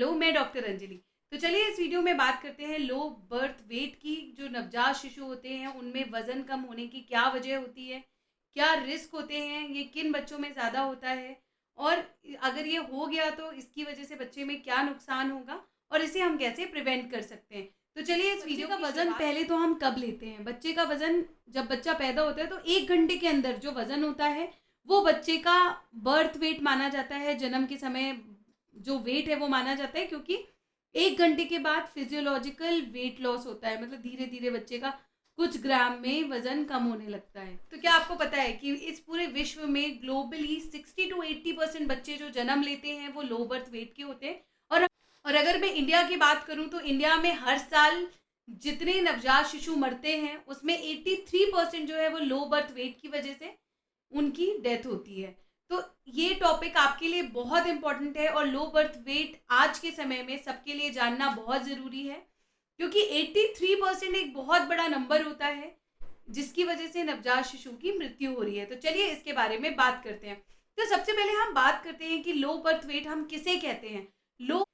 Hello, मैं doctor Anjali. तो चलिए इस वीडियो में बात करते हैं लो बर्थ वेट की। जो नवजात शिशु होते हैं उनमें वजन कम होने की क्या वजह होती है, क्या रिस्क होते हैं, ये किन बच्चों में ज़्यादा होता है और अगर ये हो गया तो इसकी वजह से बच्चे में क्या नुकसान होगा और इसे हम कैसे प्रिवेंट कर सकते हैं। तो चलिए इस वीडियो का वजन पहले तो हम कब लेते हैं। बच्चे का वजन जब बच्चा पैदा होता है तो 1 घंटे के अंदर जो वजन होता है वो बच्चे का बर्थ वेट माना जाता है। जन्म के समय जो वेट है वो माना जाता है, क्योंकि 1 घंटे के बाद फिजियोलॉजिकल वेट लॉस होता है, मतलब धीरे धीरे बच्चे का कुछ ग्राम में वजन कम होने लगता है। तो क्या आपको पता है कि इस पूरे विश्व में ग्लोबली 60 to 80% बच्चे जो जन्म लेते हैं वो लो बर्थ वेट के होते हैं। और अगर मैं इंडिया की बात करूं तो इंडिया में हर साल जितने नवजात शिशु मरते हैं उसमें 83% जो है वो लो बर्थ वेट की वजह से उनकी डेथ होती है। तो ये टॉपिक आपके लिए बहुत इंपॉर्टेंट है और लो बर्थ वेट आज के समय में सबके लिए जानना बहुत ज़रूरी है, क्योंकि 83% एक बहुत बड़ा नंबर होता है जिसकी वजह से नवजात शिशु की मृत्यु हो रही है। तो चलिए इसके बारे में बात करते हैं। तो सबसे पहले हम बात करते हैं कि लो बर्थ वेट हम किसे कहते हैं, लो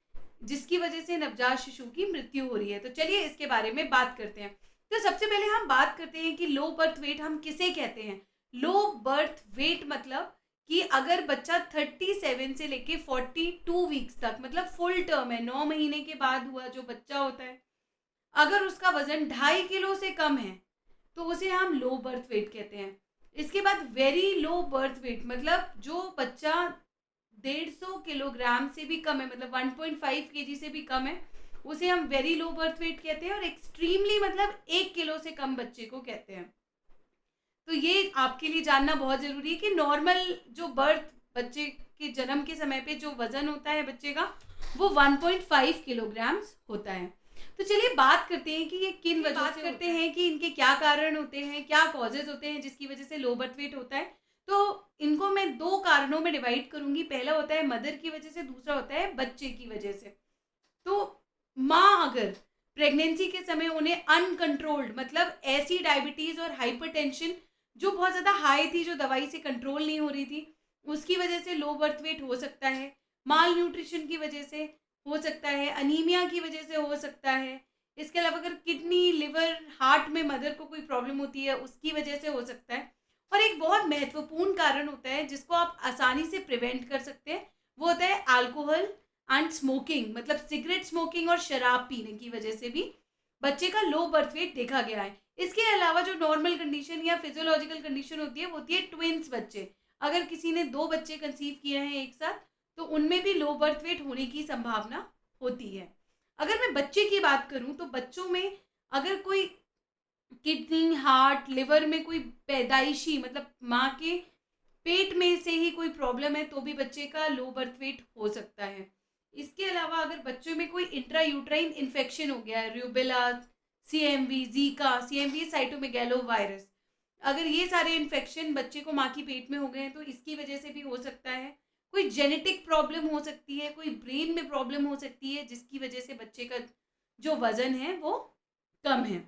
जिसकी वजह से नवजात शिशु की मृत्यु हो रही है। तो चलिए इसके बारे में बात करते हैं। तो सबसे पहले हम बात करते हैं कि लो बर्थ वेट हम किसे कहते हैं। लो बर्थ वेट मतलब कि अगर बच्चा 37 से लेके 42 वीक्स तक, मतलब फुल टर्म है, 9 महीने के बाद हुआ जो बच्चा होता है, अगर उसका वजन 2.5 किलो से कम है तो उसे हम लो बर्थ वेट कहते हैं। इसके बाद वेरी लो बर्थ वेट मतलब जो बच्चा 150 किलोग्राम से भी कम है, मतलब 1.5 केजी से भी कम है, उसे हम वेरी लो बर्थ वेट कहते हैं। और एक्सट्रीमली मतलब 1 किलो से कम बच्चे को कहते हैं। तो ये आपके लिए जानना बहुत ज़रूरी है कि नॉर्मल जो बर्थ बच्चे के जन्म के समय पे जो वज़न होता है बच्चे का वो 1.5 किलोग्राम्स होता है। तो चलिए बात करते हैं कि ये किन वजह से करते हैं, कि इनके क्या कारण होते हैं, क्या कॉजेज़ होते हैं जिसकी वजह से लो बर्थ वेट होता है। तो इनको मैं 2 कारणों में डिवाइड करूँगी। पहला होता है मदर की वजह से, दूसरा होता है बच्चे की वजह से। तो माँ अगर प्रेगनेंसी के समय उन्हें अनकंट्रोल्ड, मतलब ऐसी डायबिटीज़ और हाइपरटेंशन जो बहुत ज़्यादा हाई थी, जो दवाई से कंट्रोल नहीं हो रही थी, उसकी वजह से लो बर्थ वेट हो सकता है। माल न्यूट्रिशन की वजह से हो सकता है, अनीमिया की वजह से हो सकता है। इसके अलावा अगर किडनी, लिवर, हार्ट में मदर को कोई प्रॉब्लम होती है उसकी वजह से हो सकता है। और एक बहुत महत्वपूर्ण कारण होता है जिसको आप आसानी से प्रिवेंट कर सकते हैं, वो होता है अल्कोहल एंड स्मोकिंग, मतलब सिगरेट स्मोकिंग और शराब पीने की वजह से भी बच्चे का लो बर्थ वेट देखा गया है। इसके अलावा जो नॉर्मल कंडीशन या फिजियोलॉजिकल कंडीशन होती है वो होती है ट्विन्स बच्चे। अगर किसी ने 2 बच्चे कंसीव किए हैं एक साथ तो उनमें भी लो बर्थ वेट होने की संभावना होती है। अगर मैं बच्चे की बात करूं तो बच्चों में अगर कोई किडनी, हार्ट, लिवर में कोई पैदाइशी, मतलब माँ के पेट में से ही कोई प्रॉब्लम है तो भी बच्चे का लो बर्थ वेट हो सकता है। इसके अलावा अगर बच्चों में कोई इंट्रा यूट्राइन इन्फेक्शन हो गया है, rubella, CMV, Zika, CMV cytomegalovirus, अगर ये सारे इन्फेक्शन बच्चे को माँ की पेट में हो गए हैं तो इसकी वजह से भी हो सकता है। कोई जेनेटिक प्रॉब्लम हो सकती है, कोई ब्रेन में प्रॉब्लम हो सकती है जिसकी वजह से बच्चे का जो वजन है वो कम है।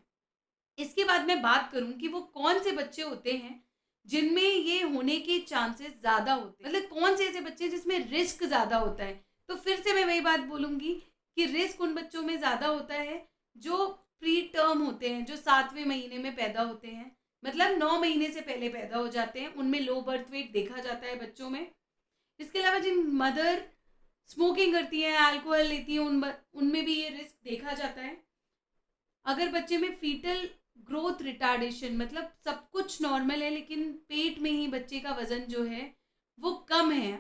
इसके बाद मैं बात करूं कि वो कौन से बच्चे होते हैं जिनमें ये होने के चांसेस ज़्यादा होते हैं, मतलब कौन से ऐसे बच्चे जिसमें रिस्क ज़्यादा होता है। तो फिर से मैं वही बात बोलूँगी कि रिस्क उन बच्चों में ज़्यादा होता है जो प्री टर्म होते हैं, जो 7वें महीने में पैदा होते हैं, मतलब 9 महीने से पहले पैदा हो जाते हैं, उनमें लो बर्थ वेट देखा जाता है बच्चों में। इसके अलावा जिन मदर स्मोकिंग करती हैं, अल्कोहल लेती हैं, उनमें भी ये रिस्क देखा जाता है। अगर बच्चे में फीटल ग्रोथ रिटार्डेशन, मतलब सब कुछ नॉर्मल है लेकिन पेट में ही बच्चे का वजन जो है वो कम है,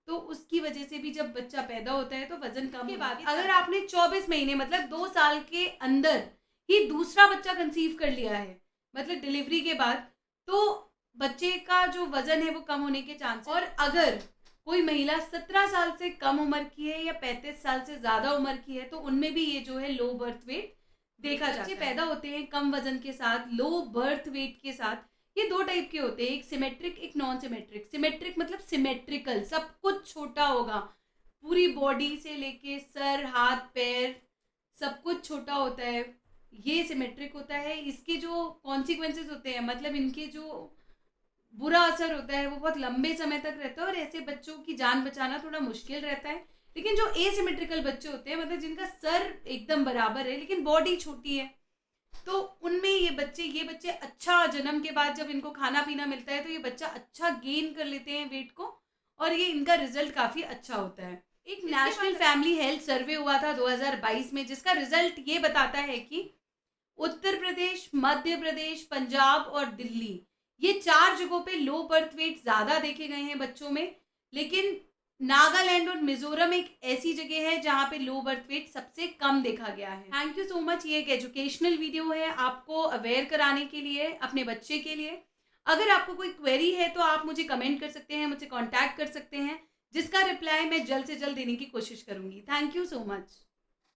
तो उसकी वजह से भी जब बच्चा पैदा होता है तो वजन कम के बाद अगर आपने 24 महीने मतलब 2 साल के अंदर ही दूसरा बच्चा कंसीव कर लिया है, मतलब डिलीवरी के बाद, तो बच्चे का जो वजन है वो कम होने के चांस। और अगर कोई महिला 17 साल से कम उम्र की है या 35 साल से ज़्यादा उम्र की है तो उनमें भी ये जो है लो बर्थ वेट देखा जाता है। बच्चे पैदा होते हैं कम वजन के साथ, लो बर्थ वेट के साथ। ये 2 टाइप के होते हैं, एक सिमेट्रिक, एक नॉन सिमेट्रिक। सिमेट्रिक मतलब सिमेट्रिकल, सब कुछ छोटा होगा, पूरी बॉडी से लेके सर, हाथ, पैर सब कुछ छोटा होता है, ये सिमेट्रिक होता है। इसके जो कॉन्सिक्वेंसेस होते हैं, मतलब इनके जो बुरा असर होता है वो बहुत लंबे समय तक रहता है और ऐसे बच्चों की जान बचाना थोड़ा मुश्किल रहता है। लेकिन जो एसिमेट्रिकल बच्चे होते हैं, मतलब जिनका सर एकदम बराबर है लेकिन बॉडी छोटी है, तो उनमें ये बच्चे अच्छा जन्म के बाद जब इनको खाना पीना मिलता है तो ये बच्चा अच्छा गेन कर लेते हैं वेट को, और ये इनका रिजल्ट काफी अच्छा होता है। एक नेशनल फैमिली हेल्थ सर्वे हुआ था 2022 में, जिसका रिजल्ट ये बताता है कि उत्तर प्रदेश, मध्य प्रदेश, पंजाब और दिल्ली, ये 4 जगहों पे लो बर्थ वेट ज़्यादा देखे गए हैं बच्चों में। लेकिन नागालैंड और मिज़ोरम एक ऐसी जगह है जहाँ पे लो बर्थ वेट सबसे कम देखा गया है। Thank you so much. ये एक एजुकेशनल वीडियो है आपको अवेयर कराने के लिए, अपने बच्चे के लिए। अगर आपको कोई क्वेरी है तो आप मुझे कमेंट कर सकते हैं, मुझसे कॉन्टैक्ट कर सकते हैं, जिसका रिप्लाई मैं जल्द से जल्द देने की कोशिश करूँगी। Thank you so much.